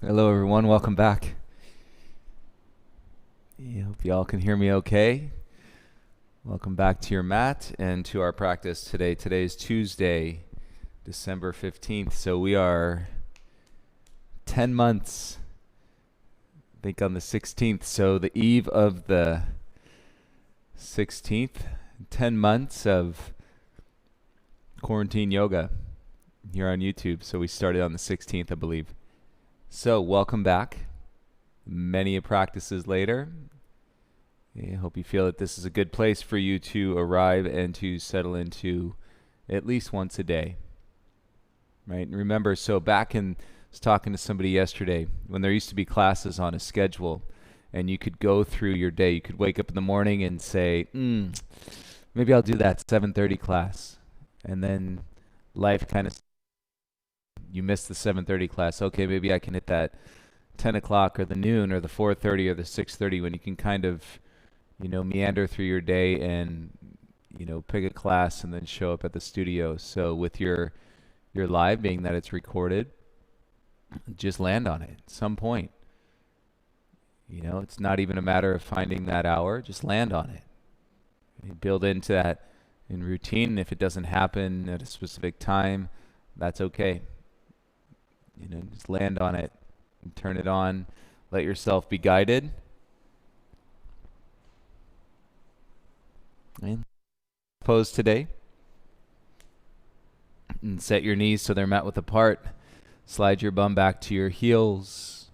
Hello everyone, welcome back. I hope you all can hear me okay. Welcome back to your mat and to our practice today. Today is Tuesday, December 15th, so we are 10 months, I think on the 16th, so the eve of the 16th, 10 months of quarantine yoga here on YouTube. So we started on the 16th, I believe. So welcome back. Many practices later. I hope you feel that this is a good place for you to arrive and to settle into at least once a day. Right? And remember, so back in, I was talking to somebody yesterday, when there used to be classes on a schedule and you could go through your day. You could wake up in the morning and say, maybe I'll do that 7:30 class. And then life kind of, you missed the 7:30 class. Okay, maybe I can hit that 10 o'clock or the noon or the 4:30 or the 6:30 when you can kind of, meander through your day and, pick a class and then show up at the studio. So with your live, being that it's recorded, just land on it at some point. It's not even a matter of finding that hour. Just land on it. You build into that in routine. If it doesn't happen at a specific time, that's okay. Just land on it and turn it on. Let yourself be guided. And pose today. And set your knees so they're met width apart. Slide your bum back to your heels.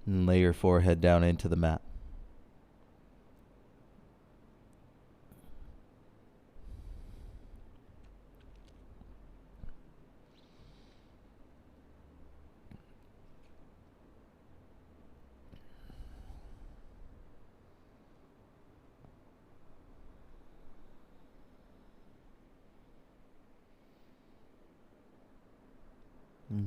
And lay your forehead down into the mat.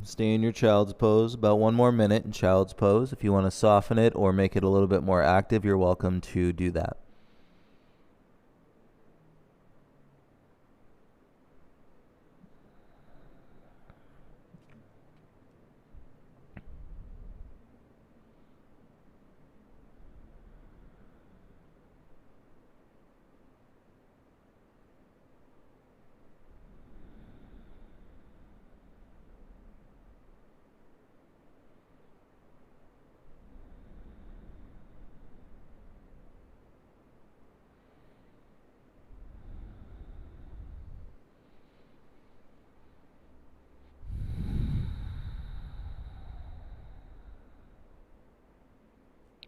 Stay in your child's pose about 1 more minute in child's pose. If you want to soften it or make it a little bit more active, you're welcome to do that.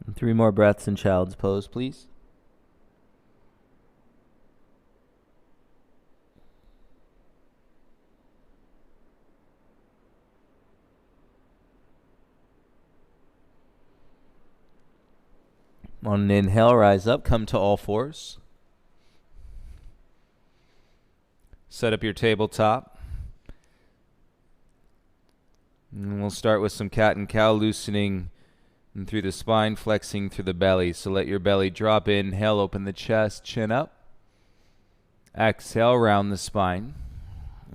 And 3 more breaths in child's pose, please. On an inhale, rise up, come to all fours. Set up your tabletop. And we'll start with some cat and cow, loosening and through the spine, flexing through the belly. So let your belly drop. Inhale, open the chest, chin up. Exhale, round the spine.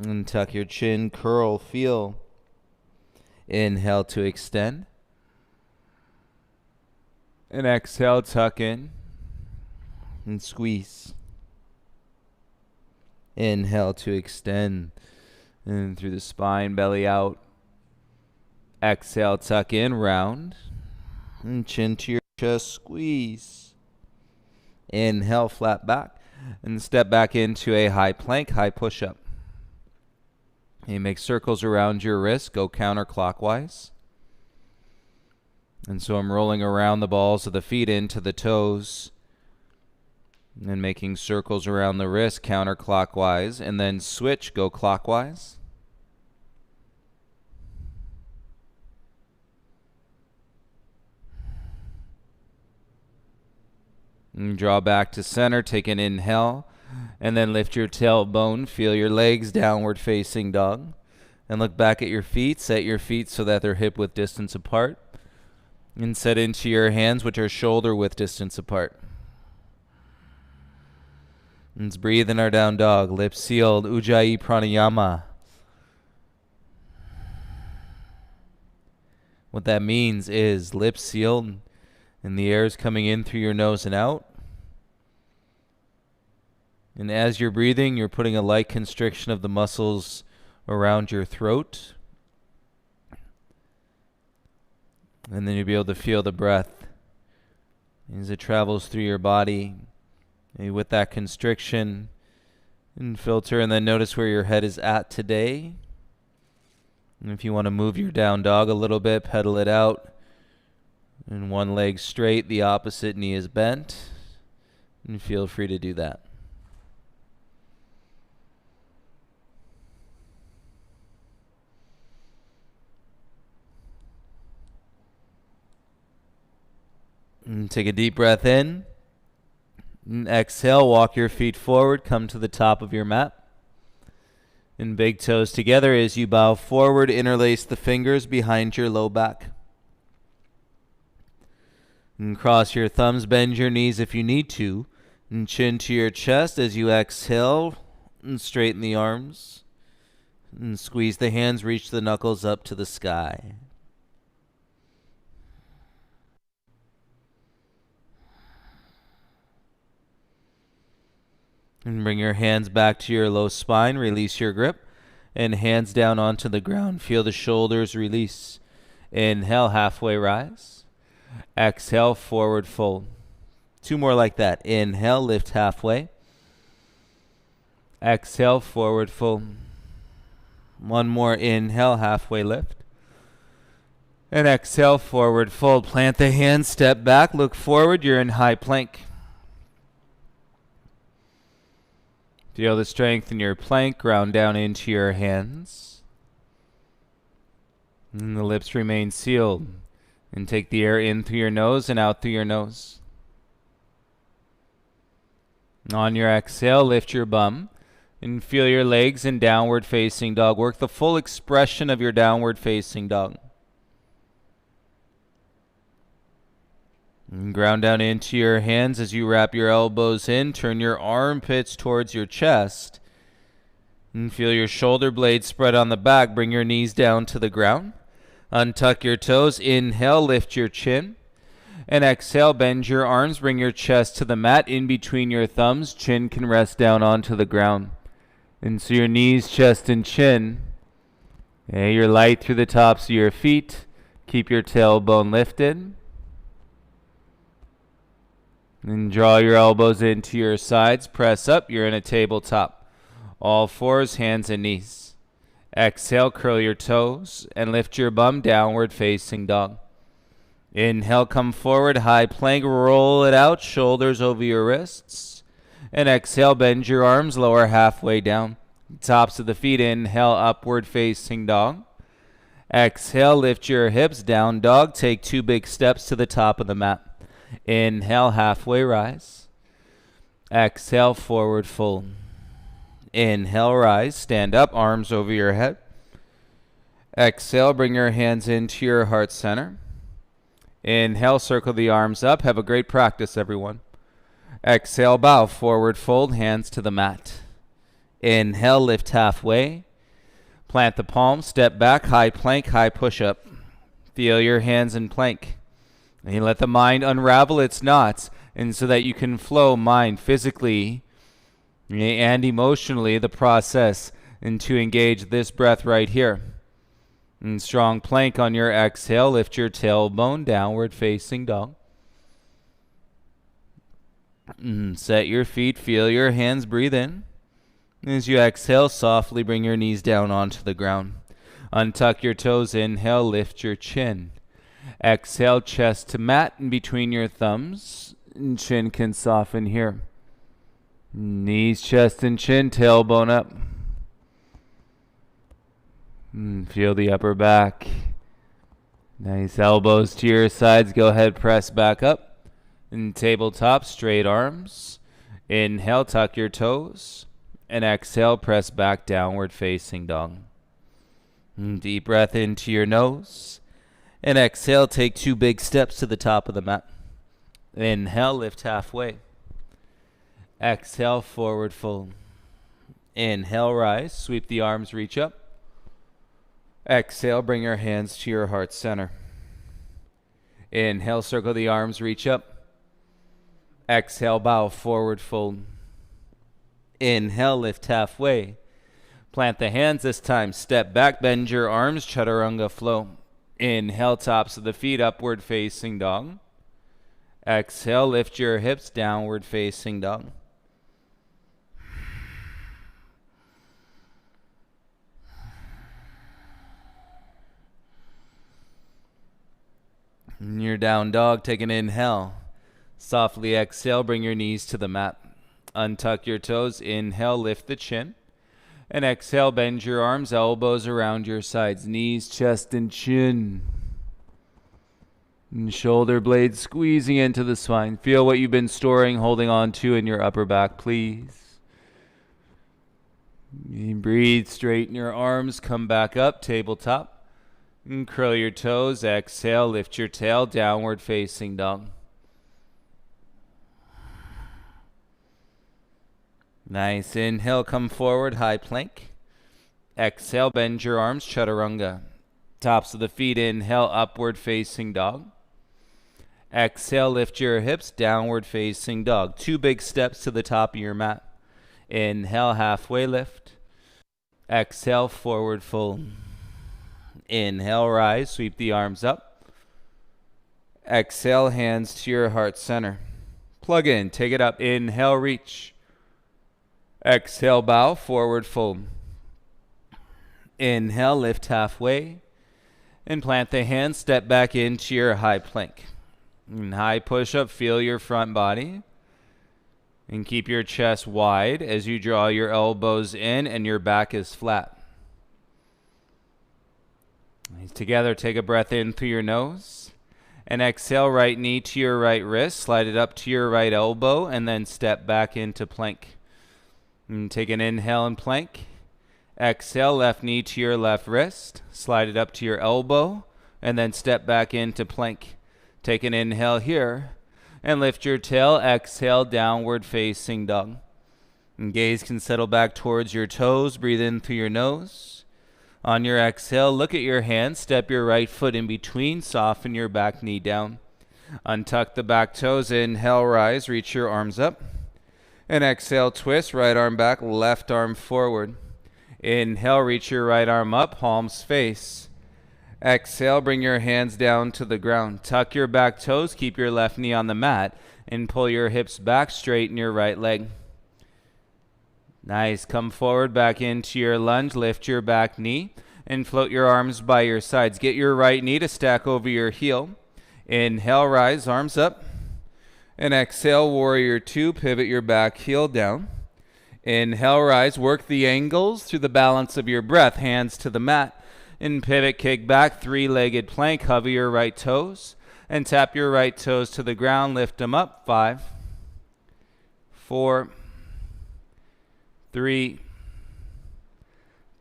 And tuck your chin, curl, feel. Inhale to extend. And exhale, tuck in and squeeze. Inhale to extend and through the spine, belly out. Exhale, tuck in, round. And chin to your chest, squeeze. Inhale, flat back. And step back into a high plank, high push-up. You make circles around your wrist, go counterclockwise. And so I'm rolling around the balls of the feet into the toes. And making circles around the wrist counterclockwise. And then switch, go clockwise. And draw back to center, take an inhale. And then lift your tailbone, feel your legs, downward facing dog. And look back at your feet, set your feet so that they're hip width distance apart. And set into your hands, which are shoulder width distance apart. Let's breathe in our down dog. Lips sealed. Ujjayi Pranayama. What that means is lips sealed and the air is coming in through your nose and out. And as you're breathing, you're putting a light constriction of the muscles around your throat. And then you'll be able to feel the breath as it travels through your body. And with that constriction and filter, and then notice where your head is at today. And if you want to move your down dog a little bit, pedal it out. And one leg straight, the opposite knee is bent. And feel free to do that. And take a deep breath in. And exhale, walk your feet forward, come to the top of your mat. And big toes together as you bow forward, interlace the fingers behind your low back. And cross your thumbs, bend your knees if you need to. And chin to your chest as you exhale, and straighten the arms. And squeeze the hands, reach the knuckles up to the sky. And bring your hands back to your low spine. Release your grip. And hands down onto the ground. Feel the shoulders release. Inhale, halfway rise. Exhale, forward fold. Two more like that. Inhale, lift halfway. Exhale, forward fold. One more. Inhale, halfway lift. And exhale, forward fold. Plant the hands, step back, look forward. You're in high plank. Feel the strength in your plank, ground down into your hands. And the lips remain sealed. And take the air in through your nose and out through your nose. On your exhale, lift your bum. And feel your legs in downward facing dog. Work the full expression of your downward facing dog. And ground down into your hands as you wrap your elbows in. Turn your armpits towards your chest. And feel your shoulder blades spread on the back. Bring your knees down to the ground. Untuck your toes. Inhale, lift your chin. And exhale, bend your arms. Bring your chest to the mat in between your thumbs. Chin can rest down onto the ground. And so your knees, chest, and chin. Okay, you're light through the tops of your feet. Keep your tailbone lifted. And draw your elbows into your sides. Press up. You're in a tabletop. All fours, hands and knees. Exhale, curl your toes and lift your bum, downward facing dog. Inhale, come forward, high plank, roll it out, shoulders over your wrists. And exhale, bend your arms, lower halfway down. Tops of the feet, inhale, upward facing dog. Exhale, lift your hips, down dog. Take two big steps to the top of the mat. Inhale, halfway rise. Exhale, forward fold. Inhale, rise, stand up, arms over your head. Exhale, bring your hands into your heart center. Inhale, circle the arms up. Have a great practice, everyone. Exhale, bow, forward fold, hands to the mat. Inhale, lift halfway. Plant the palms, step back, high plank, high push-up. Feel your hands in plank. And you let the mind unravel its knots, and so that you can flow mind physically and emotionally the process, and to engage this breath right here. And strong plank on your exhale. Lift your tailbone, downward facing dog. And set your feet, feel your hands, breathe in. As you exhale, softly bring your knees down onto the ground. Untuck your toes, inhale, lift your chin. Exhale, chest to mat in between your thumbs. And chin can soften here. Knees, chest, and chin, tailbone up. And feel the upper back. Nice elbows to your sides. Go ahead, press back up. And tabletop, straight arms. Inhale, tuck your toes. And exhale, press back, downward facing dog. And deep breath into your nose. And exhale, take two big steps to the top of the mat. Inhale, lift halfway. Exhale, forward fold. Inhale, rise. Sweep the arms, reach up. Exhale, bring your hands to your heart center. Inhale, circle the arms, reach up. Exhale, bow, forward fold. Inhale, lift halfway. Plant the hands this time. Step back, bend your arms, Chaturanga Flow. Inhale, tops of the feet, upward facing dog. Exhale, lift your hips, downward facing dog. In your down dog, take an inhale. Softly exhale, bring your knees to the mat. Untuck your toes. Inhale, lift the chin. And exhale, bend your arms, elbows around your sides, knees, chest, and chin. And shoulder blades squeezing into the spine. Feel what you've been storing, holding on to in your upper back, please. And breathe, straighten your arms, come back up, tabletop. And curl your toes, exhale, lift your tail, downward facing dog. Nice. Inhale, come forward, high plank. Exhale, bend your arms, chaturanga. Tops of the feet, inhale, upward facing dog. Exhale, lift your hips, downward facing dog. 2 big steps to the top of your mat. Inhale, halfway lift. Exhale, forward fold. Inhale, rise, sweep the arms up. Exhale, hands to your heart center. Plug in, take it up. Inhale, reach. Exhale, bow, forward fold. Inhale, lift halfway. And plant the hands, step back into your high plank. And high push-up, feel your front body. And keep your chest wide as you draw your elbows in and your back is flat. Together, take a breath in through your nose. And exhale, right knee to your right wrist. Slide it up to your right elbow and then step back into plank. And take an inhale and plank. Exhale, left knee to your left wrist. Slide it up to your elbow and then step back into plank. Take an inhale here and lift your tail. Exhale, downward facing dog. And gaze can settle back towards your toes. Breathe in through your nose. On your exhale, look at your hands. Step your right foot in between. Soften your back knee down. Untuck the back toes. Inhale, rise. Reach your arms up. And exhale, twist. Right arm back, left arm forward. Inhale, reach your right arm up. Palms face. Exhale, bring your hands down to the ground. Tuck your back toes. Keep your left knee on the mat. And pull your hips back. Straighten your right leg. Nice. Come forward, back into your lunge. Lift your back knee and float your arms by your sides. Get your right knee to stack over your heel. Inhale, rise, arms up. And exhale, warrior 2. Pivot your back heel down. Inhale, rise. Work the angles through the balance of your breath. Hands to the mat. And pivot, kick back. 3-legged plank. Hover your right toes. And tap your right toes to the ground. Lift them up. 5, 4, 3,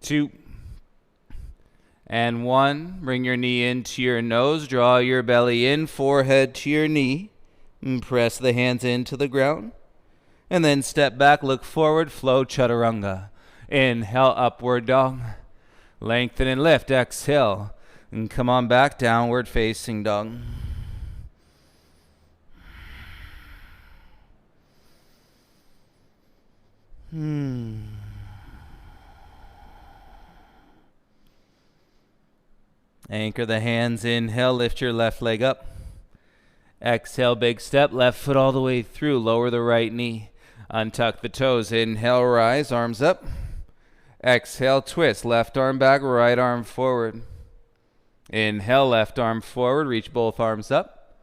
2, and 1. Bring your knee into your nose. Draw your belly in, forehead to your knee. And press the hands into the ground. And then step back, look forward, flow chaturanga. Inhale, upward dog. Lengthen and lift. Exhale. And come on back, downward facing dog. Anchor the hands. Inhale, lift your left leg up. Exhale, big step, left foot all the way through. Lower the right knee. Untuck the toes. Inhale, rise, arms up. Exhale, twist. Left arm back, right arm forward. Inhale, left arm forward. Reach both arms up.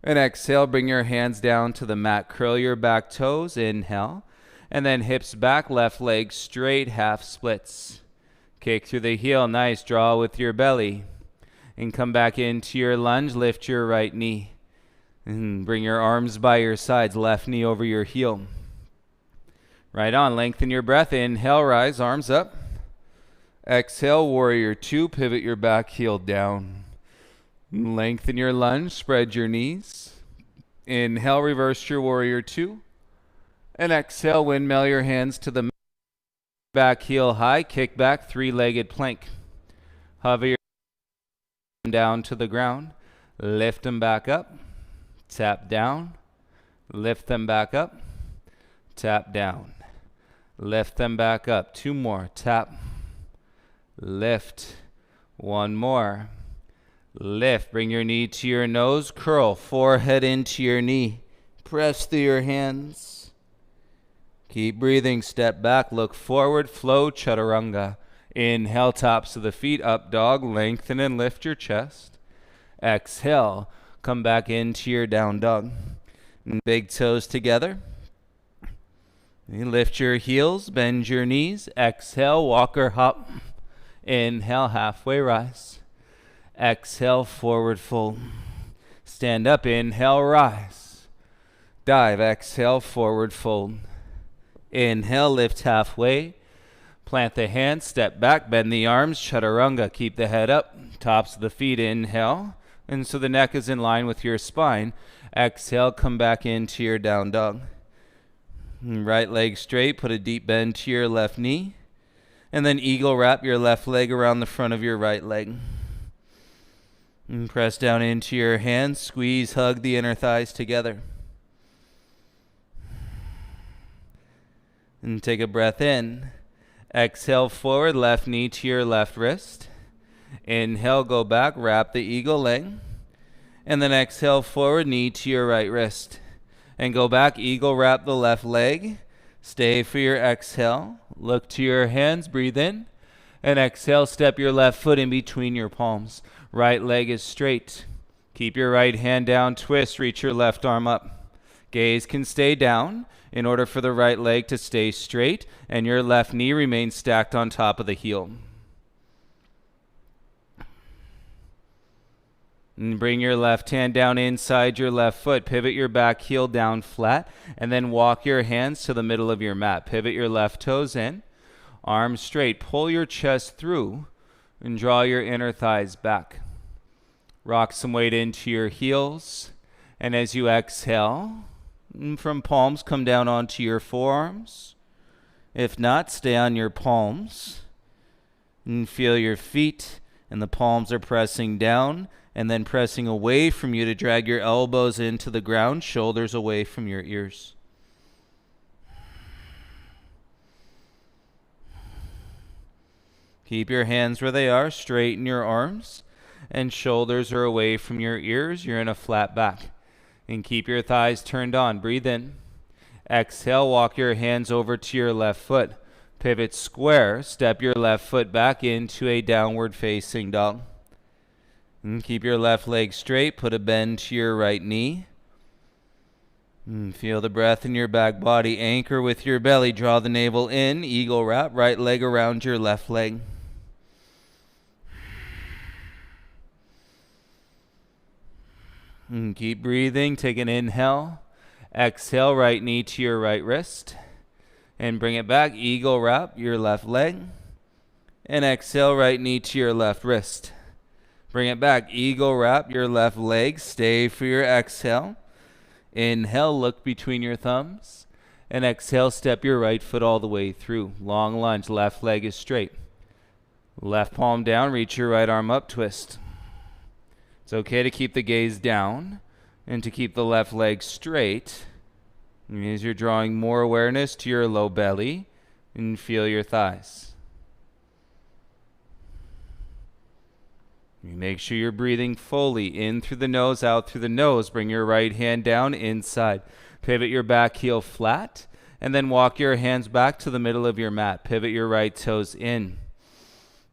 And exhale, bring your hands down to the mat. Curl your back toes. Inhale. And then hips back, left leg straight, half splits. Kick through the heel. Nice. Draw with your belly. And come back into your lunge. Lift your right knee. And bring your arms by your sides. Left knee over your heel. Right on. Lengthen your breath. Inhale, rise, arms up. Exhale, warrior 2. Pivot your back heel down. Lengthen your lunge. Spread your knees. Inhale, reverse your warrior 2. And exhale, windmill your hands to the back heel high, kick back, three-legged plank. Hover your down to the ground, lift them back up, tap down, lift them back up, tap down, lift them back up. Two more, tap, lift, one more, lift. Bring your knee to your nose, curl, forehead into your knee, press through your hands. Keep breathing, step back, look forward, flow, chaturanga. Inhale, tops of the feet, up dog, lengthen and lift your chest. Exhale, come back into your down dog. Big toes together. You lift your heels, bend your knees. Exhale, walk or hop. Inhale, halfway rise. Exhale, forward fold. Stand up, inhale, rise. Dive, exhale, forward fold. Inhale, lift halfway. Plant the hands, step back, bend the arms, chaturanga. Keep the head up, tops of the feet, inhale. And so the neck is in line with your spine. Exhale, come back into your down dog. Right leg straight, put a deep bend to your left knee. And then eagle wrap your left leg around the front of your right leg. And press down into your hands, squeeze, hug the inner thighs together. And take a breath in. Exhale forward, left knee to your left wrist. Inhale, go back, wrap the eagle leg. And then exhale forward, knee to your right wrist. And go back, eagle wrap the left leg. Stay for your exhale. Look to your hands, breathe in. And exhale, step your left foot in between your palms. Right leg is straight. Keep your right hand down, twist, reach your left arm up. Gaze can stay down in order for the right leg to stay straight and your left knee remains stacked on top of the heel. And bring your left hand down inside your left foot. Pivot your back heel down flat and then walk your hands to the middle of your mat. Pivot your left toes in, arms straight. Pull your chest through and draw your inner thighs back. Rock some weight into your heels. And as you exhale, from palms, come down onto your forearms. If not, stay on your palms. And feel your feet, and the palms are pressing down, and then pressing away from you to drag your elbows into the ground, shoulders away from your ears. Keep your hands where they are, straighten your arms, and shoulders are away from your ears. You're in a flat back. And keep your thighs turned on. Breathe in. Exhale, walk your hands over to your left foot. Pivot square. Step your left foot back into a downward facing dog. And keep your left leg straight. Put a bend to your right knee. And feel the breath in your back body. Anchor with your belly. Draw the navel in. Eagle wrap. Right leg around your left leg. And keep breathing. Take an inhale. Exhale, right knee to your right wrist. And bring it back. Eagle wrap your left leg. And exhale, right knee to your left wrist. Bring it back. Eagle wrap your left leg. Stay for your exhale. Inhale, look between your thumbs. And exhale, step your right foot all the way through. Long lunge. Left leg is straight. Left palm down. Reach your right arm up. Twist. It's okay to keep the gaze down and to keep the left leg straight as you're drawing more awareness to your low belly and feel your thighs. You make sure you're breathing fully in through the nose, out through the nose. Bring your right hand down inside. Pivot your back heel flat and then walk your hands back to the middle of your mat. Pivot your right toes in.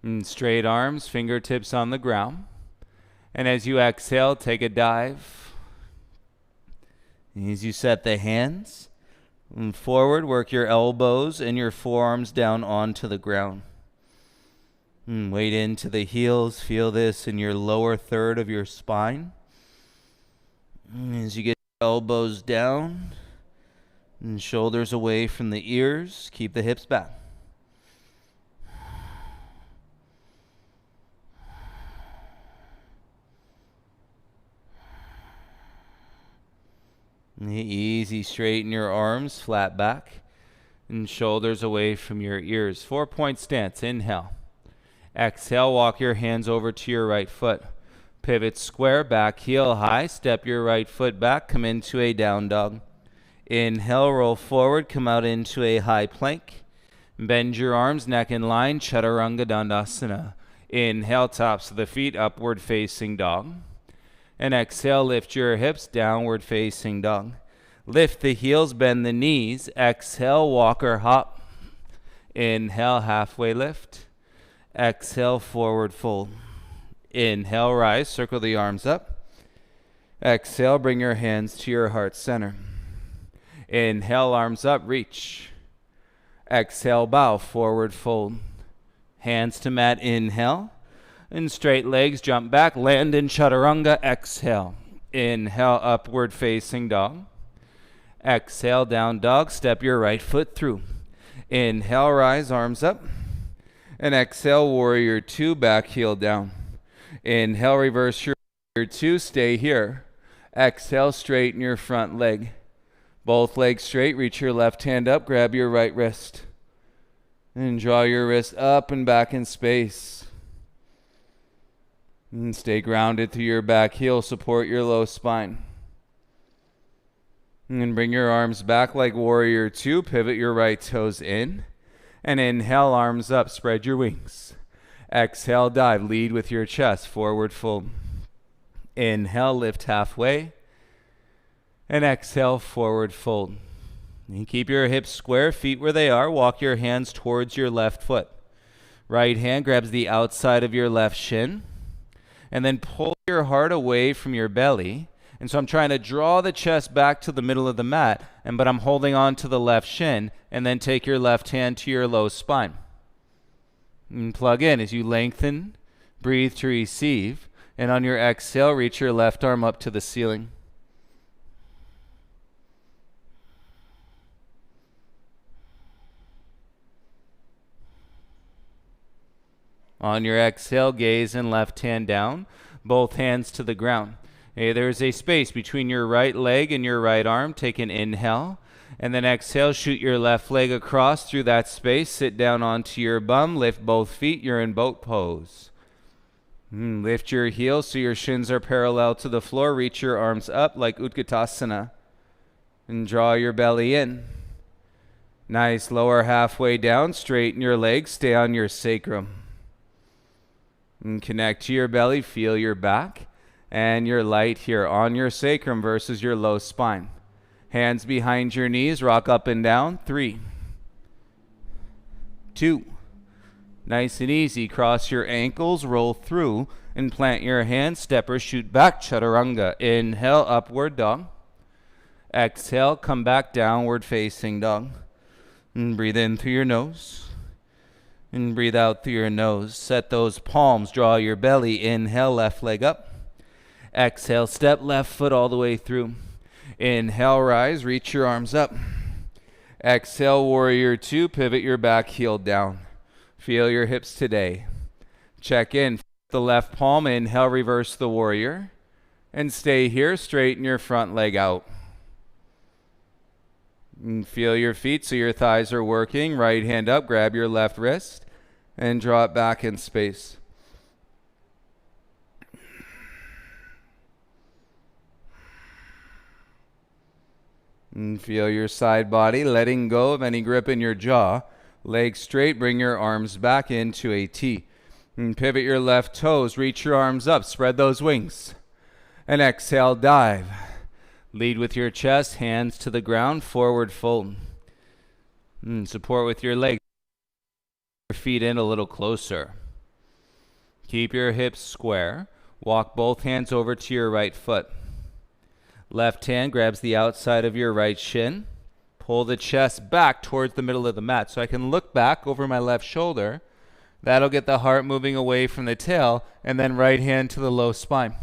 And straight arms, fingertips on the ground. And as you exhale, take a dive. As you set the hands and forward, work your elbows and your forearms down onto the ground. And weight into the heels. Feel this in your lower third of your spine. And as you get your elbows down and shoulders away from the ears, keep the hips back. Easy, straighten your arms, flat back, and shoulders away from your ears. 4-point stance, inhale. Exhale, walk your hands over to your right foot. Pivot square, back heel high, step your right foot back, come into a down dog. Inhale, roll forward, come out into a high plank. Bend your arms, neck in line, Chaturanga Dandasana. Inhale, tops of the feet, upward facing dog. And exhale, lift your hips, downward facing dog. Lift the heels, bend the knees. Exhale, walk or hop. Inhale, halfway lift. Exhale, forward fold. Inhale, rise, circle the arms up. Exhale, bring your hands to your heart center. Inhale, arms up, reach. Exhale, bow, forward fold. Hands to mat, inhale. And straight legs, jump back, land in Chaturanga, exhale. Inhale, upward facing dog. Exhale, down dog, step your right foot through. Inhale, rise, arms up. And exhale, warrior two, back heel down. Inhale, reverse your warrior two, stay here. Exhale, straighten your front leg. Both legs straight, reach your left hand up, grab your right wrist. And draw your wrist up and back in space. And stay grounded through your back heel, support your low spine. And bring your arms back like warrior two, pivot your right toes in. And inhale, arms up, spread your wings. Exhale, dive, lead with your chest, forward fold. Inhale, lift halfway. And exhale, forward fold. And keep your hips square, feet where they are. Walk your hands towards your left foot. Right hand grabs the outside of your left shin. And then pull your heart away from your belly. And so I'm trying to draw the chest back to the middle of the mat, but I'm holding on to the left shin, and then take your left hand to your low spine. And plug in as you lengthen, breathe to receive, and on your exhale, reach your left arm up to the ceiling. On your exhale, gaze and left hand down, both hands to the ground. There is a space between your right leg and your right arm. Take an inhale, and then exhale, shoot your left leg across through that space. Sit down onto your bum, lift both feet. You're in boat pose. Lift your heels so your shins are parallel to the floor. Reach your arms up like Utkatasana, and draw your belly in. Nice, lower halfway down. Straighten your legs, stay on your sacrum. And connect to your belly, feel your back. And your light here on your sacrum versus your low spine. Hands behind your knees, rock up and down. 3, 2. Nice and easy. Cross your ankles, roll through, and plant your hands. Step or shoot back, Chaturanga. Inhale, upward dog. Exhale, come back, downward facing dog. And breathe in through your nose. And breathe out through your nose. Set those palms, draw your belly. Inhale, left leg up. Exhale, step left foot all the way through. Inhale, rise, reach your arms up. Exhale, warrior two, pivot your back heel down. Feel your hips today. Check in. The left palm, inhale, reverse the warrior. And stay here, straighten your front leg out. And feel your feet so your thighs are working. Right hand up, grab your left wrist, and draw it back in space. And feel your side body, letting go of any grip in your jaw. Legs straight, bring your arms back into a T. And pivot your left toes, reach your arms up, spread those wings. And exhale, dive. Lead with your chest, hands to the ground, forward fold. And support with your legs. Your feet in a little closer. Keep your hips square. Walk both hands over to your right foot. Left hand grabs the outside of your right shin. Pull the chest back towards the middle of the mat so I can look back over my left shoulder. That'll get the heart moving away from the tail, and then right hand to the low spine.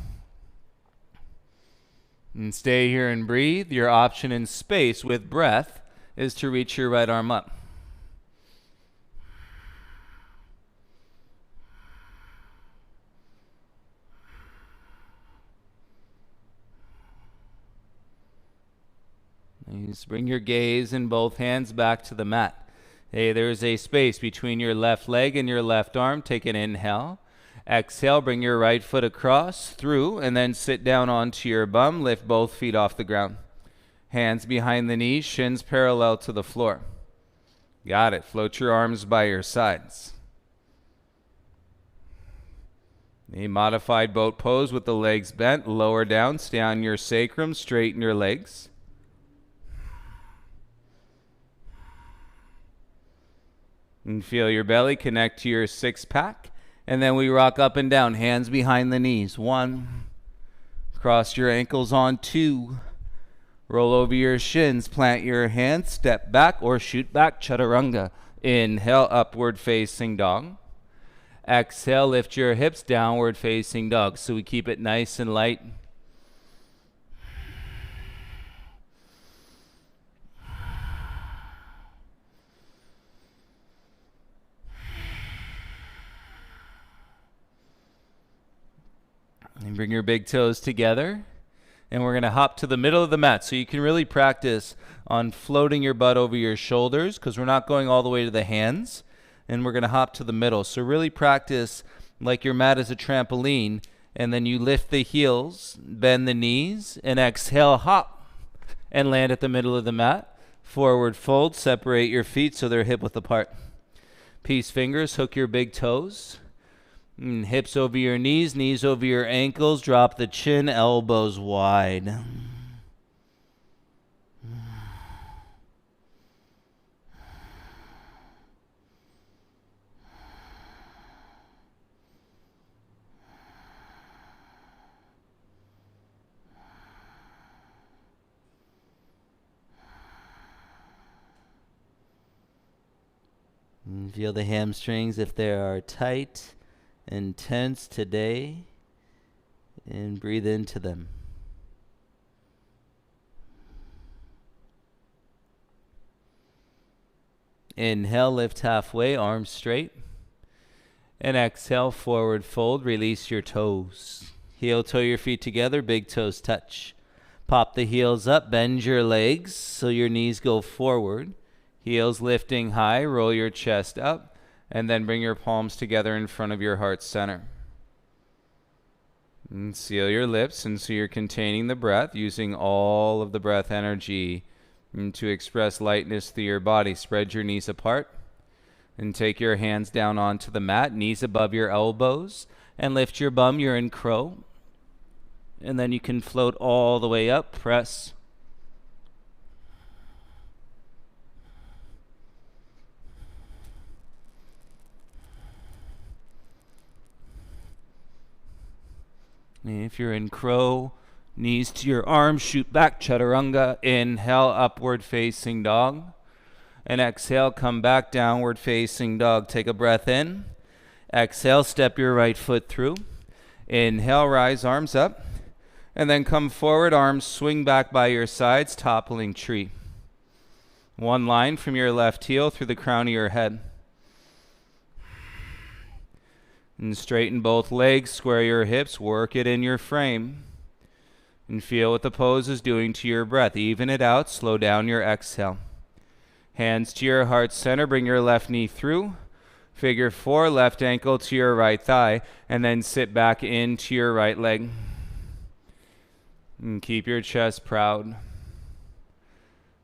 And stay here and breathe. Your option in space with breath is to reach your right arm up. Just bring your gaze and both hands back to the mat. Hey, there's a space between your left leg and your left arm. Take an inhale. Exhale, bring your right foot across, through, and then sit down onto your bum. Lift both feet off the ground. Hands behind the knees, shins parallel to the floor. Got it. Float your arms by your sides. A modified boat pose with the legs bent, lower down, stay on your sacrum, straighten your legs. And feel your belly connect to your six-pack. And then we rock up and down, hands behind the knees. 1. Cross your ankles on 2. Roll over your shins, plant your hands, step back or shoot back, Chaturanga. Inhale, upward facing dog. Exhale, lift your hips, downward facing dog. So we keep it nice and light. And bring your big toes together. And we're going to hop to the middle of the mat. So you can really practice on floating your butt over your shoulders because we're not going all the way to the hands. And we're going to hop to the middle. So really practice like your mat is a trampoline. And then you lift the heels, bend the knees, and exhale, hop, and land at the middle of the mat. Forward fold, separate your feet so they're hip width apart. Peace fingers, hook your big toes. And hips over your knees over your ankles. Drop the chin, elbows wide. And feel the hamstrings if they are tight and tense today, and breathe into them. Inhale, lift halfway, arms straight. And exhale, forward fold, release your toes. Heel toe your feet together, big toes touch. Pop the heels up, bend your legs so your knees go forward. Heels lifting high, roll your chest up. And then bring your palms together in front of your heart center. And seal your lips, and so you're containing the breath, using all of the breath energy to express lightness through your body. Spread your knees apart and take your hands down onto the mat, knees above your elbows, and lift your bum. You're in crow. And then you can float all the way up, press. If you're in crow, knees to your arms, shoot back, Chaturanga. Inhale, upward facing dog. And exhale, come back, downward facing dog. Take a breath in. Exhale, step your right foot through. Inhale, rise, arms up. And then come forward, arms swing back by your sides, toppling tree. One line from your left heel through the crown of your head. And straighten both legs, square your hips, work it in your frame. And feel what the pose is doing to your breath. Even it out, slow down your exhale. Hands to your heart center, bring your left knee through. Figure 4, left ankle to your right thigh, and then sit back into your right leg. And keep your chest proud.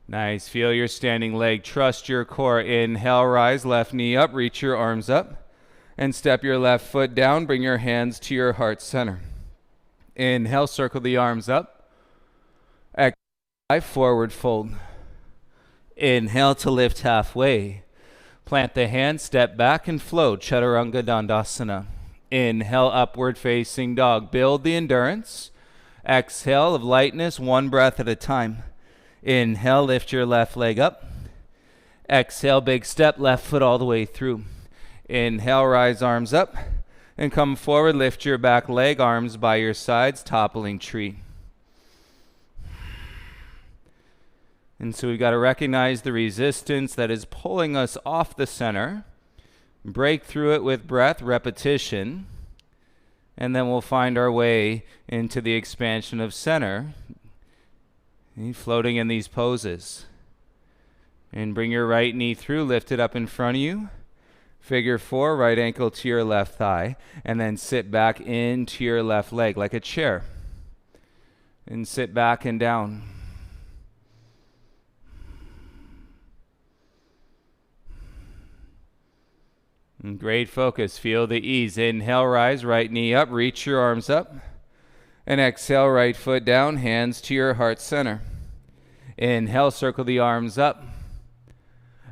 Nice, feel your standing leg, trust your core. Inhale, rise, left knee up, reach your arms up. And step your left foot down. Bring your hands to your heart center. Inhale, circle the arms up. Exhale, forward fold. Inhale to lift halfway. Plant the hands, step back and float. Chaturanga Dandasana. Inhale, upward facing dog. Build the endurance. Exhale of lightness, one breath at a time. Inhale, lift your left leg up. Exhale, big step, left foot all the way through. Inhale, rise, arms up, and come forward, lift your back leg, arms by your sides, toppling tree. And so we've got to recognize the resistance that is pulling us off the center, break through it with breath, repetition, and then we'll find our way into the expansion of center. And floating in these poses. And bring your right knee through, lift it up in front of you. Figure 4, right ankle to your left thigh. And then sit back into your left leg like a chair. And sit back and down. And great focus. Feel the ease. Inhale, rise, right knee up, reach your arms up. And exhale, right foot down, hands to your heart center. Inhale, circle the arms up.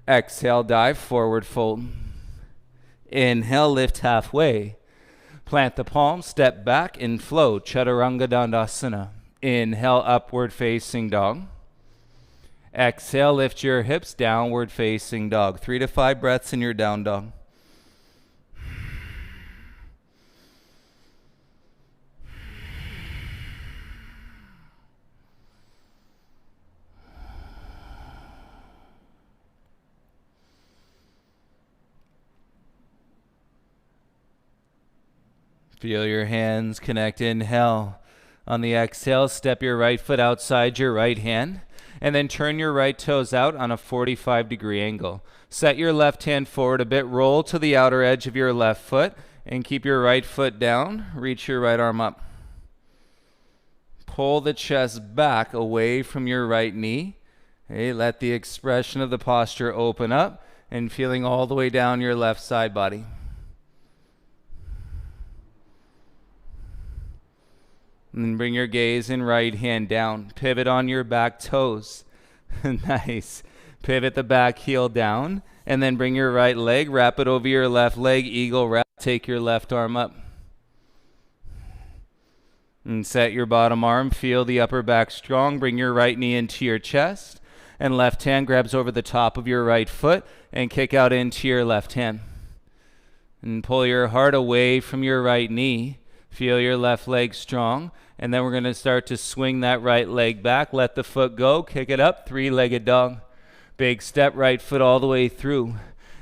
Exhale, dive, forward fold. Inhale, lift halfway. Plant the palms, step back and flow. Chaturanga Dandasana. Inhale, upward facing dog. Exhale, lift your hips, downward facing dog. 3 to 5 breaths in your down dog. Feel your hands connect. Inhale. On the exhale, step your right foot outside your right hand, and then turn your right toes out on a 45-degree angle. Set your left hand forward a bit, roll to the outer edge of your left foot, and keep your right foot down. Reach your right arm up. Pull the chest back away from your right knee. Okay, let the expression of the posture open up, and feeling all the way down your left side body. And then bring your gaze and right hand down. Pivot on your back toes. Nice. Pivot the back heel down. And then bring your right leg. Wrap it over your left leg. Eagle wrap. Take your left arm up. And set your bottom arm. Feel the upper back strong. Bring your right knee into your chest. And left hand grabs over the top of your right foot. And kick out into your left hand. And pull your heart away from your right knee. Feel your left leg strong. And then we're going to start to swing that right leg back. Let the foot go. Kick it up. 3-legged dog. Big step, right foot all the way through.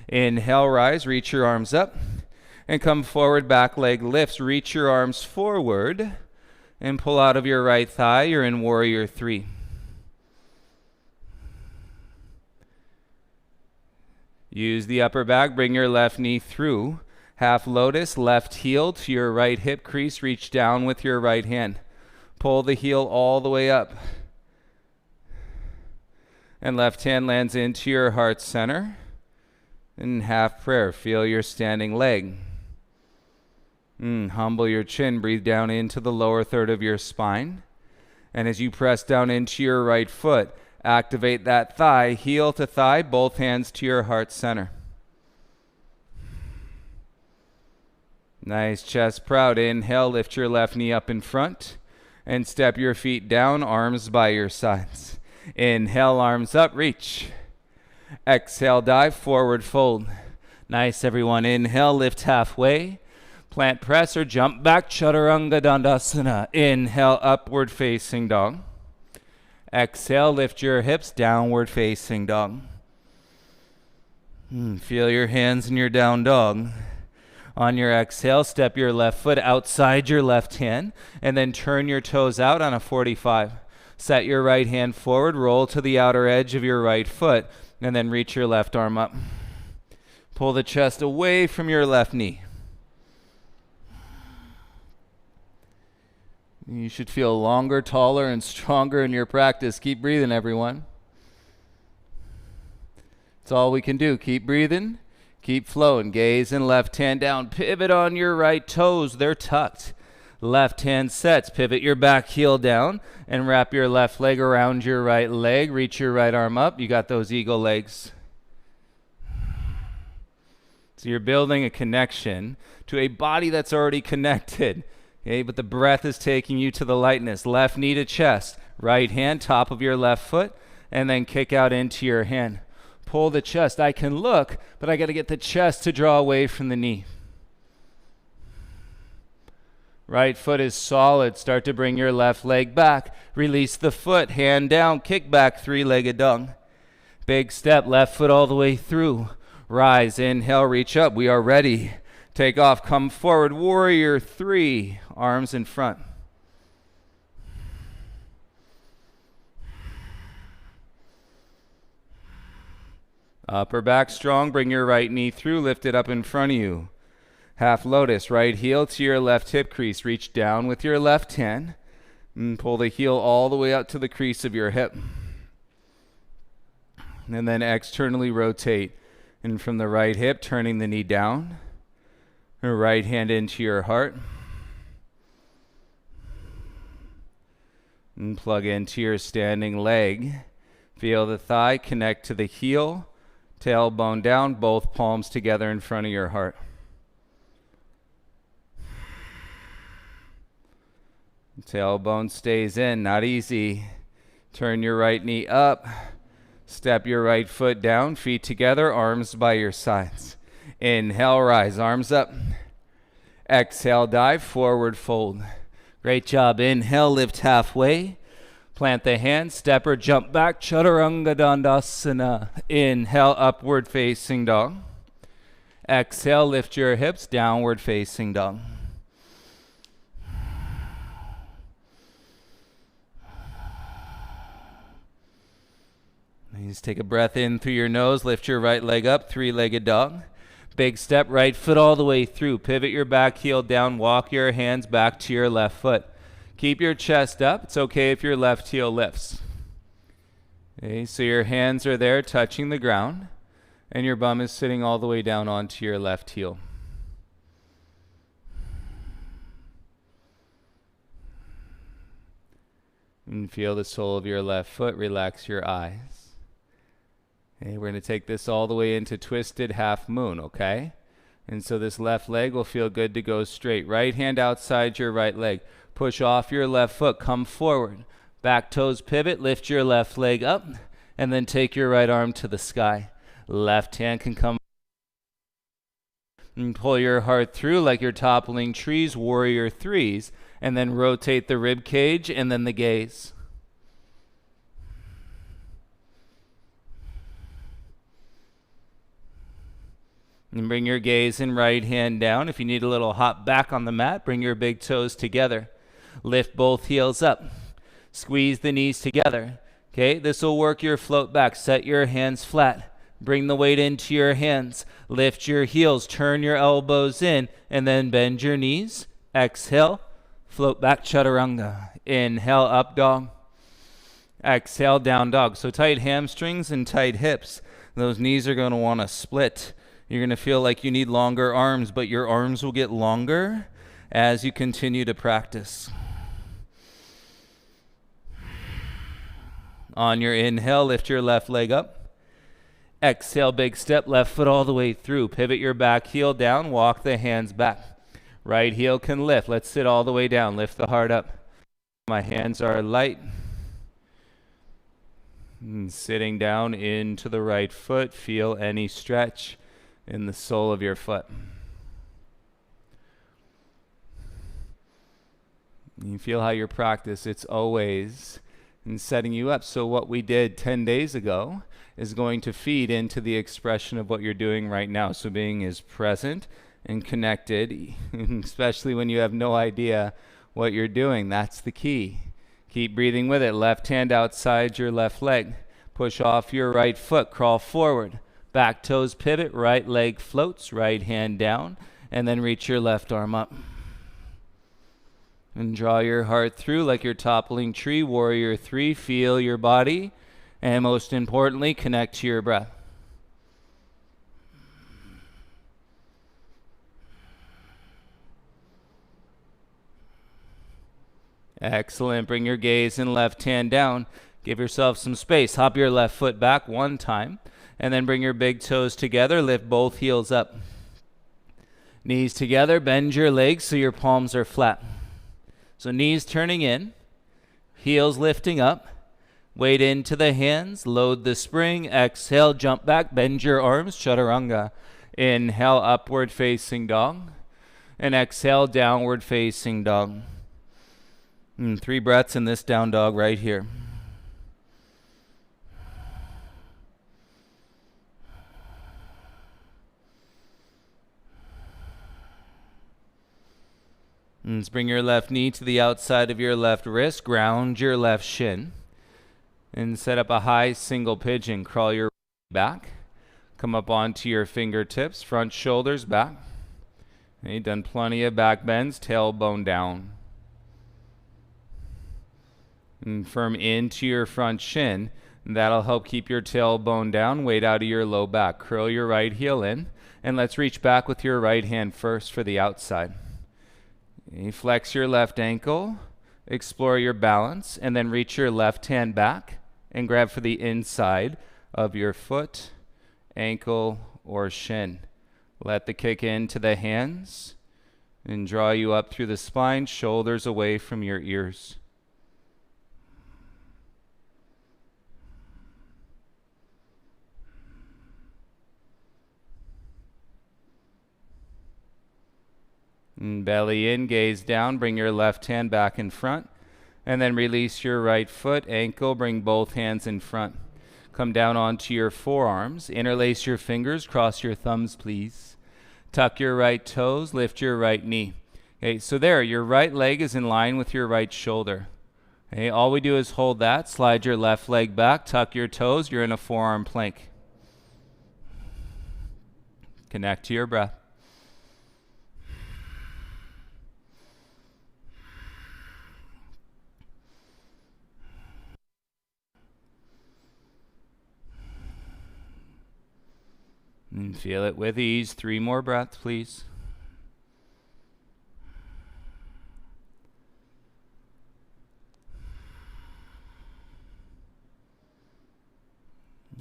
Inhale, rise. Reach your arms up. And come forward. Back leg lifts. Reach your arms forward. And pull out of your right thigh. You're in Warrior 3. Use the upper back. Bring your left knee through. Half lotus, left heel to your right hip crease. Reach down with your right hand. Pull the heel all the way up. And left hand lands into your heart center. And half prayer. Feel your standing leg. Humble your chin. Breathe down into the lower third of your spine. And as you press down into your right foot, activate that thigh, heel to thigh, both hands to your heart center. Nice, chest proud. Inhale, lift your left knee up in front and step your feet down, arms by your sides. Inhale, arms up, reach. Exhale, dive, forward fold. Nice, everyone. Inhale, lift halfway. Plant press or jump back, Chaturanga Dandasana. Inhale, upward facing dog. Exhale, lift your hips, downward facing dog. Feel your hands in your down dog. On your exhale, step your left foot outside your left hand, and then turn your toes out on a 45. Set your right hand forward, roll to the outer edge of your right foot, and then reach your left arm up. Pull the chest away from your left knee. You should feel longer, taller, and stronger in your practice. Keep breathing, everyone. That's all we can do. Keep breathing. Keep flowing. Gaze and left hand down. Pivot on your right toes. They're tucked. Left hand sets. Pivot your back heel down and wrap your left leg around your right leg. Reach your right arm up. You got those eagle legs. So you're building a connection to a body that's already connected. Okay, but the breath is taking you to the lightness. Left knee to chest. Right hand, top of your left foot, and then kick out into your hand. Pull the chest. I can look, but I got to get the chest to draw away from the knee. Right foot is solid. Start to bring your left leg back. Release the foot. Hand down. Kick back. 3-legged dog. Big step. Left foot all the way through. Rise. Inhale. Reach up. We are ready. Take off. Come forward. Warrior 3. Arms in front. Upper back strong. Bring your right knee through. Lift it up in front of you. Half lotus. Right heel to your left hip crease. Reach down with your left hand. And pull the heel all the way up to the crease of your hip. And then externally rotate. And from the right hip, turning the knee down. Right hand into your heart. And plug into your standing leg. Feel the thigh connect to the heel. Tailbone down, both palms together in front of your heart. Tailbone stays in, not easy. Turn your right knee up. Step your right foot down, feet together, arms by your sides. Inhale, rise, arms up. Exhale, dive, forward fold. Great job. Inhale, lift halfway. Plant the hands, step or jump back, Chaturanga Dandasana. Inhale, upward facing dog. Exhale, lift your hips, downward facing dog. Just take a breath in through your nose, lift your right leg up, three-legged dog. Big step, right foot all the way through. Pivot your back heel down, walk your hands back to your left foot. Keep your chest up. It's okay if your left heel lifts. Okay, so your hands are there touching the ground, and your bum is sitting all the way down onto your left heel. And feel the sole of your left foot. Relax your eyes. Okay, we're going to take this all the way into twisted half moon, okay? And so this left leg will feel good to go straight. Right hand outside your right leg. Push off your left foot, come forward. Back toes pivot, lift your left leg up, and then take your right arm to the sky. Left hand can come and pull your heart through like you're toppling trees, warrior threes, and then rotate the rib cage and then the gaze. And bring your gaze and right hand down. If you need a little hop back on the mat, bring your big toes together. Lift both heels up. Squeeze the knees together. Okay, this will work your float back. Set your hands flat. Bring the weight into your hands. Lift your heels. Turn your elbows in. And then bend your knees. Exhale. Float back, Chaturanga. Inhale, up dog. Exhale, down dog. So tight hamstrings and tight hips. Those knees are going to want to split. You're going to feel like you need longer arms, but your arms will get longer as you continue to practice. On your inhale, lift your left leg up. Exhale, big step, left foot all the way through. Pivot your back heel down, walk the hands back. Right heel can lift. Let's sit all the way down. Lift the heart up. My hands are light. And sitting down into the right foot, feel any stretch in the sole of your foot. You feel how your practice, it's always in setting you up. So what we did 10 days ago is going to feed into the expression of what you're doing right now. So being as present and connected, especially when you have no idea what you're doing, that's the key. Keep breathing with it. Left hand outside your left leg. Push off your right foot, crawl forward. Back toes pivot, right leg floats, right hand down, and then reach your left arm up. And draw your heart through like you're toppling tree, warrior three. Feel your body, and most importantly, connect to your breath. Excellent. Bring your gaze and left hand down. Give yourself some space. Hop your left foot back one time, and then bring your big toes together. Lift both heels up. Knees together. Bend your legs so your palms are flat. So knees turning in, heels lifting up, weight into the hands, load the spring, exhale, jump back, bend your arms, Chaturanga. Inhale, upward facing dog, and exhale, downward facing dog. 3 breaths in this down dog right here. Let's bring your left knee to the outside of your left wrist. Ground your left shin. And set up a high single pigeon. Crawl your back. Come up onto your fingertips, front shoulders back. Okay, you've done plenty of back bends, tailbone down. And firm into your front shin. That'll help keep your tailbone down, weight out of your low back. Curl your right heel in, and let's reach back with your right hand first for the outside. You flex your left ankle, explore your balance, and then reach your left hand back and grab for the inside of your foot, ankle, or shin. Let the kick into the hands and draw you up through the spine, shoulders away from your ears. And belly in, gaze down, bring your left hand back in front, and then release your right foot, ankle, bring both hands in front. Come down onto your forearms, interlace your fingers, cross your thumbs, please. Tuck your right toes, lift your right knee. Okay, so there, your right leg is in line with your right shoulder. Okay, all we do is hold that, slide your left leg back, tuck your toes, you're in a forearm plank. Connect to your breath. And feel it with ease. 3 more breaths, please.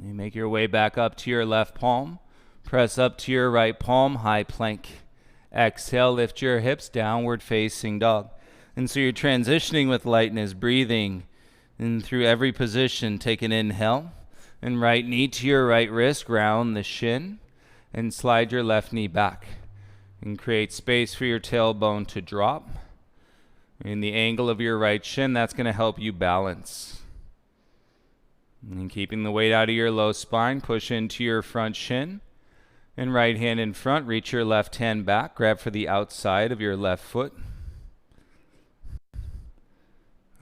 You make your way back up to your left palm. Press up to your right palm, high plank. Exhale, lift your hips, downward facing dog. And so you're transitioning with lightness, breathing in through every position. Take an inhale. And right knee to your right wrist, ground the shin, and slide your left knee back. And create space for your tailbone to drop. In the angle of your right shin, that's going to help you balance. And keeping the weight out of your low spine, push into your front shin. And right hand in front, reach your left hand back, grab for the outside of your left foot.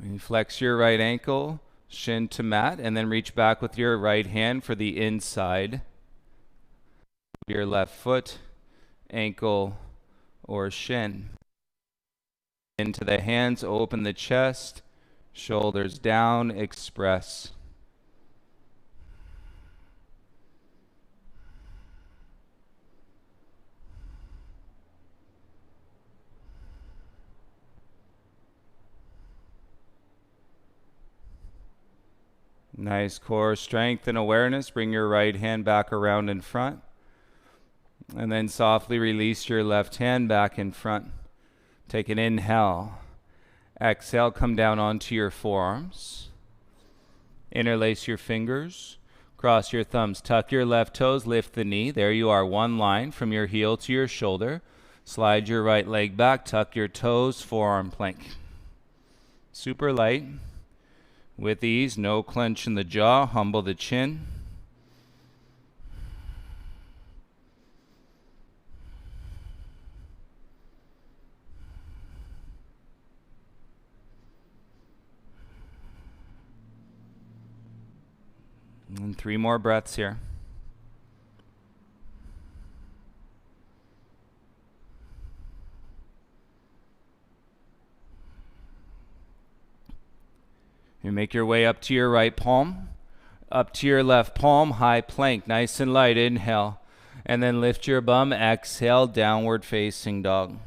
And flex your right ankle, shin to mat, and then reach back with your right hand for the inside of your left foot, ankle, or shin. Into the hands, open the chest, shoulders down, express. Nice core strength and awareness. Bring your right hand back around in front. And then softly release your left hand back in front. Take an inhale. Exhale, come down onto your forearms. Interlace your fingers. Cross your thumbs. Tuck your left toes. Lift the knee. There you are. One line from your heel to your shoulder. Slide your right leg back. Tuck your toes. Forearm plank. Super light. With ease, no clench in the jaw, humble the chin. And 3 more breaths here. You make your way up to your right palm, up to your left palm, high plank, nice and light. Inhale, and then lift your bum. Exhale, downward facing dog.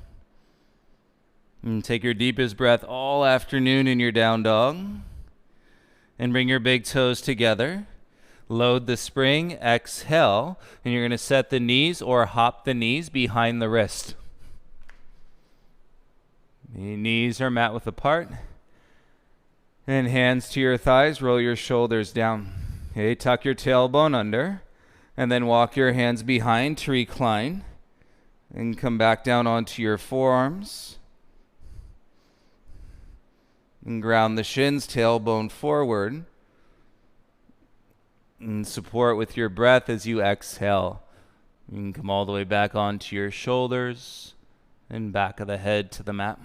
And take your deepest breath all afternoon in your down dog. And bring your big toes together. Load the spring, exhale, and you're going to set the knees or hop the knees behind the wrist. The knees are mat width apart. And hands to your thighs, roll your shoulders down. Okay, tuck your tailbone under, and then walk your hands behind to recline. And come back down onto your forearms. And ground the shins, tailbone forward. And support with your breath as you exhale. You can come all the way back onto your shoulders and back of the head to the mat.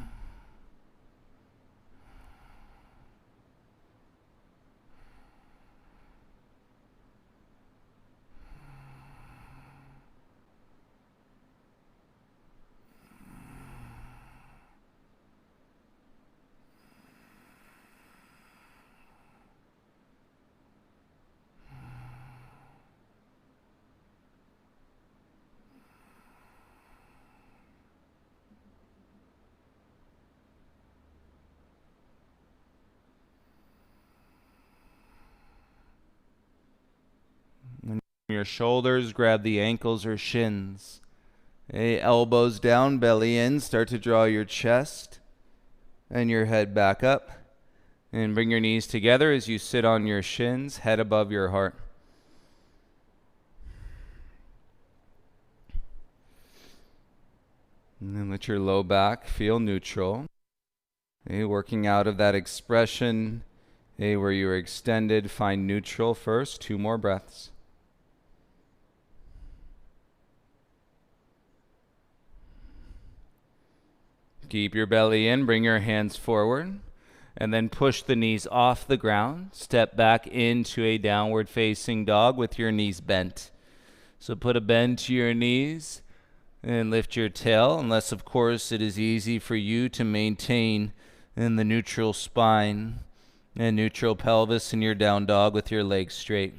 your shoulders, grab the ankles or shins. Okay, elbows down, belly in. Start to draw your chest and your head back up. And bring your knees together as you sit on your shins, head above your heart. And then let your low back feel neutral. Okay, working out of that expression where you're extended, find neutral first. 2 more breaths. Keep your belly in, bring your hands forward, and then push the knees off the ground. Step back into a downward facing dog with your knees bent. So put a bend to your knees and lift your tail, unless of course it is easy for you to maintain in the neutral spine and neutral pelvis in your down dog with your legs straight.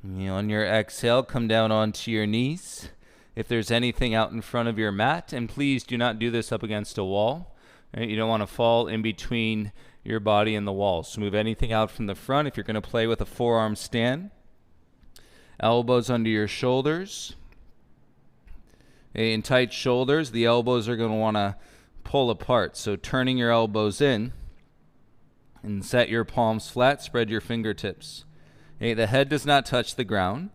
On your exhale, come down onto your knees. If there's anything out in front of your mat, and please do not do this up against a wall. Right? You don't want to fall in between your body and the wall. So move anything out from the front. If you're going to play with a forearm stand, elbows under your shoulders. In tight shoulders, the elbows are going to want to pull apart. So turning your elbows in and set your palms flat, spread your fingertips. The head does not touch the ground.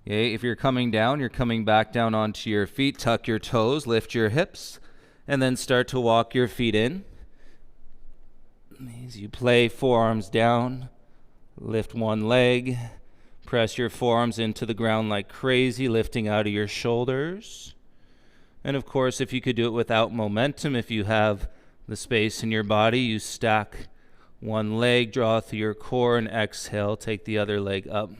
If you're coming down, you're coming back down onto your feet. Tuck your toes, lift your hips, and then start to walk your feet in. As you play, forearms down, lift one leg, press your forearms into the ground like crazy, lifting out of your shoulders. And of course, if you could do it without momentum, if you have the space in your body, you stack one leg, draw through your core, and exhale, take the other leg up.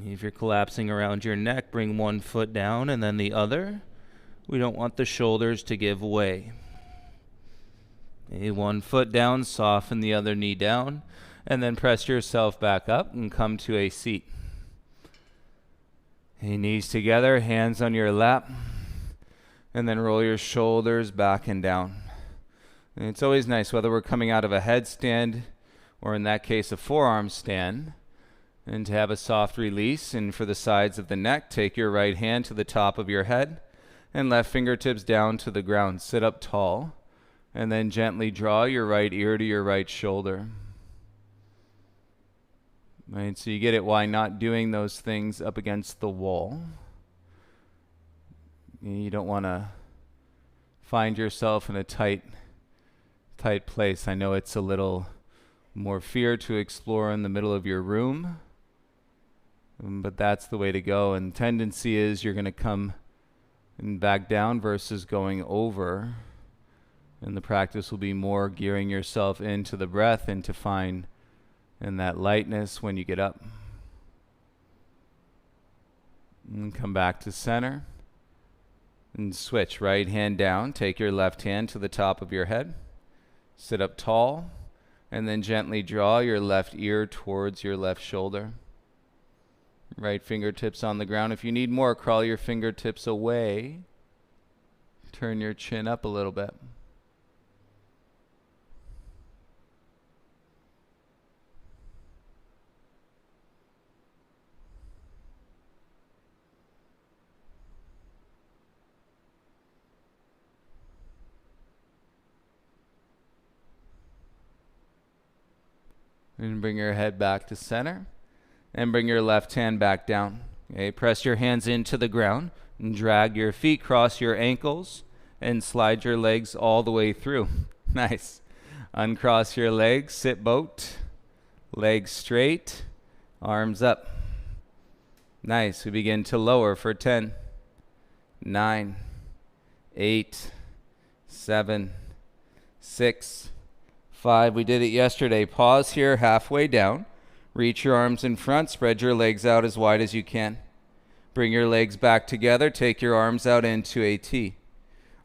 If you're collapsing around your neck, bring one foot down and then the other. We don't want the shoulders to give way. One foot down, soften the other knee down, and then press yourself back up and come to a seat. Knees together, hands on your lap, and then roll your shoulders back and down. And it's always nice, whether we're coming out of a headstand or in that case a forearm stand, and to have a soft release. And for the sides of the neck, take your right hand to the top of your head and left fingertips down to the ground. Sit up tall and then gently draw your right ear to your right shoulder. Right, so you get it why not doing those things up against the wall. You don't want to find yourself in a tight place. I know it's a little more fear to explore in the middle of your room, but that's the way to go. And tendency is you're going to come and back down versus going over. And the practice will be more gearing yourself into the breath and to find in that lightness when you get up. And come back to center. And switch, right hand down. Take your left hand to the top of your head. Sit up tall. And then gently draw your left ear towards your left shoulder. Right fingertips on the ground. If you need more, crawl your fingertips away. Turn your chin up a little bit. And bring your head back to center. And bring your left hand back down. Okay, press your hands into the ground. And drag your feet, cross your ankles. And slide your legs all the way through. Nice. Uncross your legs, sit boat. Legs straight. Arms up. Nice. We begin to lower for 10, 9, 8, 7, 6, 5. We did it yesterday. Pause here halfway down. Reach your arms in front. Spread your legs out as wide as you can. Bring your legs back together. Take your arms out into a T.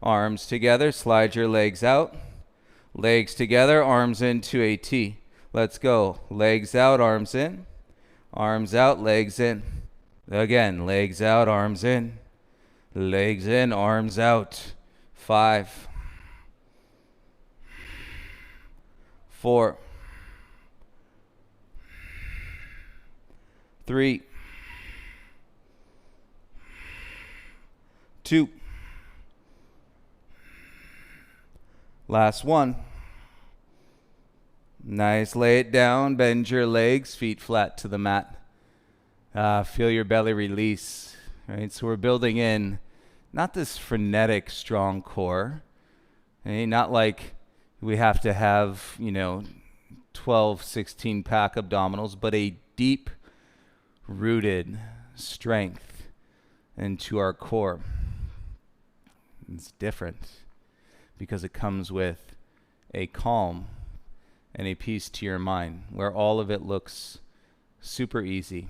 Arms together. Slide your legs out. Legs together. Arms into a T. Let's go. Legs out. Arms in. Arms out. Legs in. Again. Legs out. Arms in. Legs in, arms out. 5, 4, 3, 2. Last one. Nice. Lay it down. Bend your legs. Feet flat to the mat. Feel your belly release. Right. So we're building in not this frenetic, strong core. Okay? Not like we have to have, 12, 16 pack abdominals, but a deep rooted strength into our core. It's different because it comes with a calm and a peace to your mind where all of it looks super easy.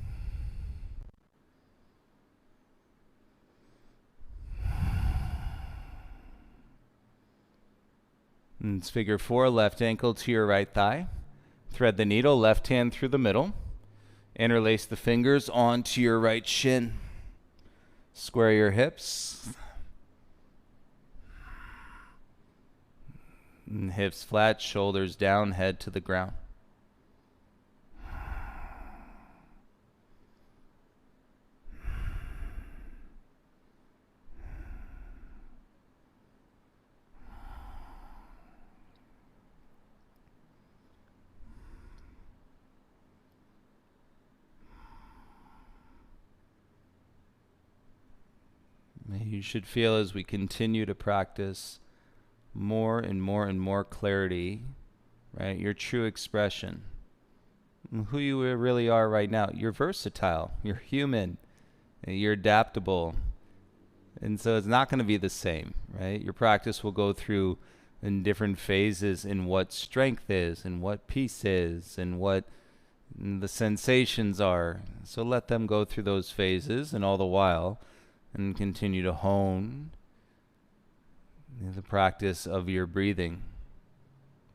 And it's figure 4, left ankle to your right thigh. Thread the needle, left hand through the middle. Interlace the fingers onto your right shin. Square your hips. And hips flat, shoulders down, head to the ground. You should feel as we continue to practice more and more and more clarity, right? Your true expression, who you really are right now. You're versatile, you're human, you're adaptable. And so it's not going to be the same, right? Your practice will go through in different phases in what strength is and what peace is and what the sensations are. So let them go through those phases, and all the while and continue to hone the practice of your breathing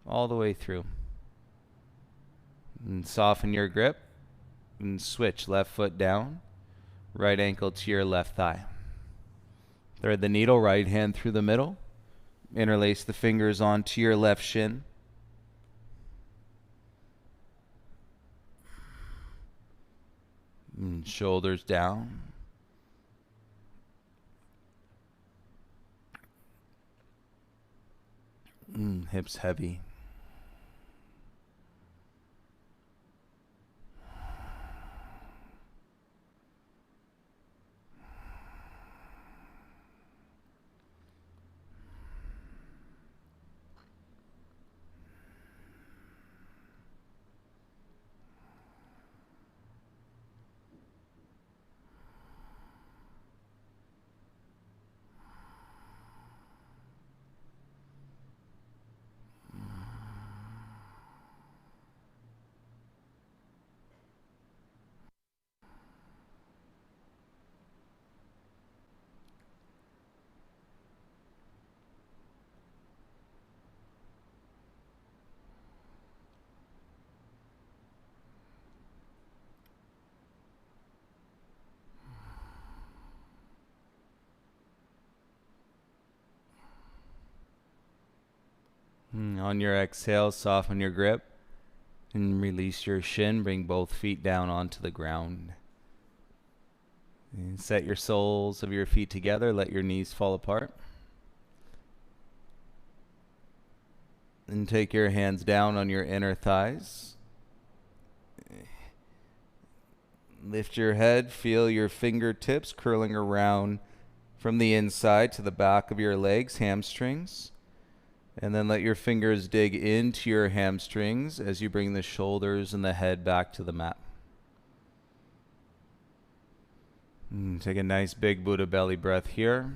all the way through. And soften your grip and switch left foot down, right ankle to your left thigh. Thread the needle, right hand through the middle. Interlace the fingers onto your left shin. And shoulders down. Hips heavy. On your exhale, soften your grip and release your shin. Bring both feet down onto the ground. And set your soles of your feet together. Let your knees fall apart. And take your hands down on your inner thighs. Lift your head. Feel your fingertips curling around from the inside to the back of your legs, hamstrings. And then let your fingers dig into your hamstrings as you bring the shoulders and the head back to the mat. Take a nice big Buddha belly breath here.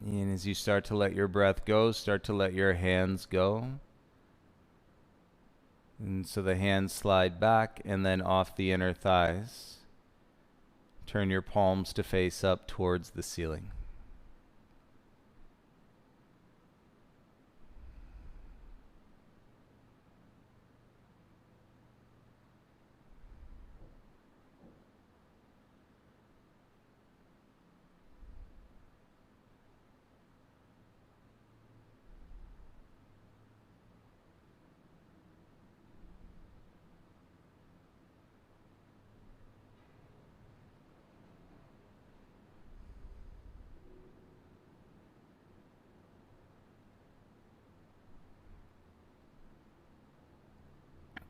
And as you start to let your breath go, start to let your hands go. And so the hands slide back and then off the inner thighs. Turn your palms to face up towards the ceiling.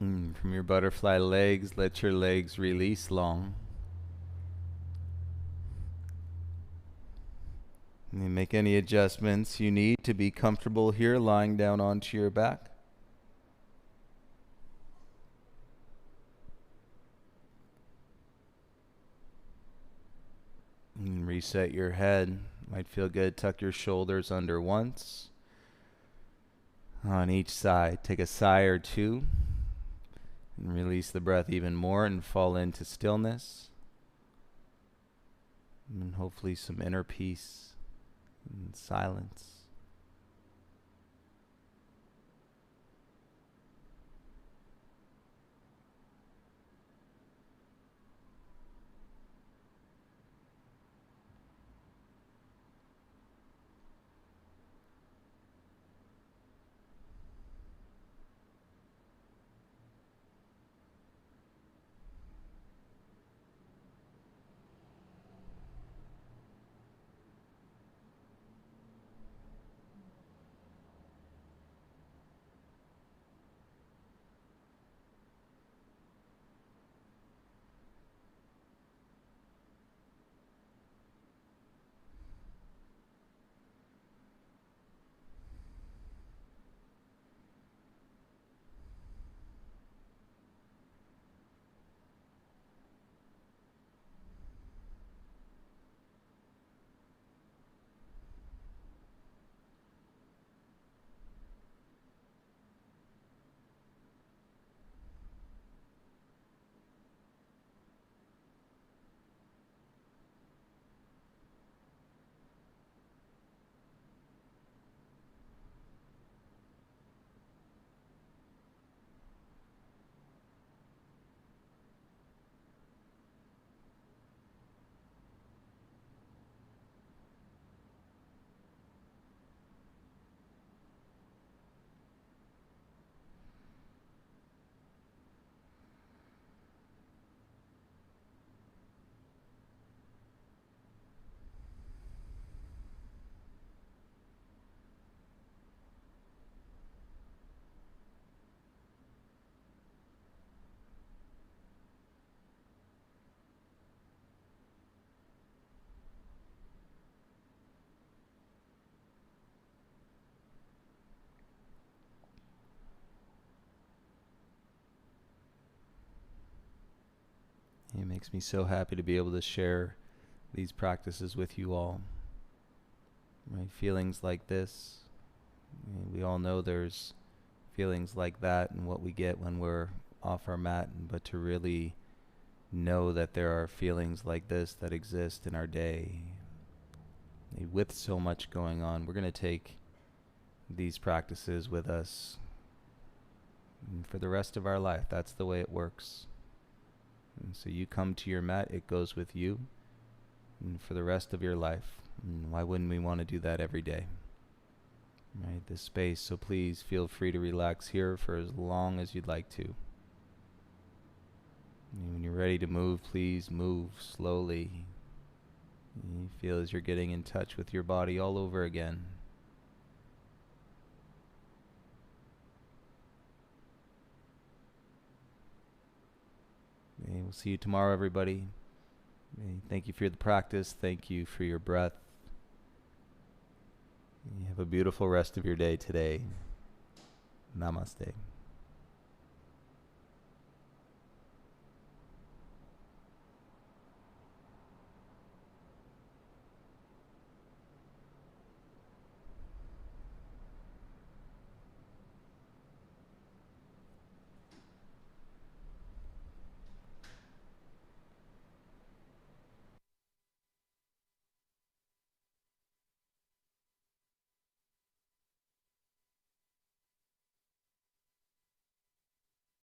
From your butterfly legs, let your legs release long. And make any adjustments you need to be comfortable here, lying down onto your back. And reset your head. Might feel good. Tuck your shoulders under once. On each side, take a sigh or two. And release the breath even more and fall into stillness. And hopefully some inner peace and silence. It makes me so happy to be able to share these practices with you all. Right? Feelings like this, we all know there's feelings like that and what we get when we're off our mat, but to really know that there are feelings like this that exist in our day with so much going on, we're going to take these practices with us for the rest of our life. That's the way it works. And so you come to your mat, it goes with you and for the rest of your life. And why wouldn't we want to do that every day? Right, this space, so please feel free to relax here for as long as you'd like to. And when you're ready to move, please move slowly. You feel as you're getting in touch with your body all over again. Okay, we'll see you tomorrow, everybody. Okay, thank you for the practice. Thank you for your breath. You have a beautiful rest of your day today. Namaste.